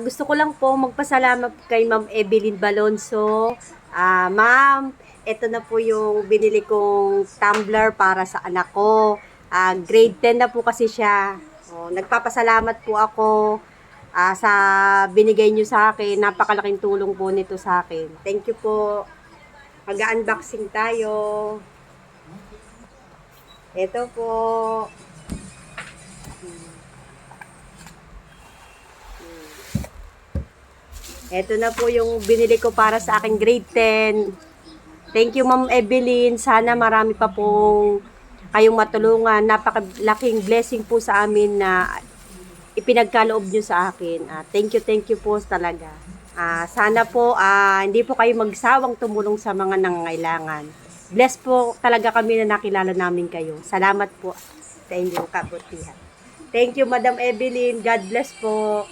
Gusto ko lang po magpasalamat kay Ma'am Evelyn Balonso. Ma'am, ito na po yung binili kong tumbler para sa anak ko. Grade 10 na po kasi siya. Nagpapasalamat po ako sa binigay nyo sa akin. Napakalaking tulong po nito sa akin. Thank you po. Mag-unboxing tayo. Ito po. Ito na po yung binili ko para sa aking grade 10. Thank you, Ma'am Evelyn. Sana marami pa pong kayong matulungan. Napakalaking blessing po sa amin na ipinagkaloob nyo sa akin. Thank you po talaga. Sana po hindi po kayo magsawang tumulong sa mga nangangailangan. Bless po talaga kami na nakilala namin kayo. Salamat po sa inyong kabutihan. Thank you, Madam Evelyn. God bless po.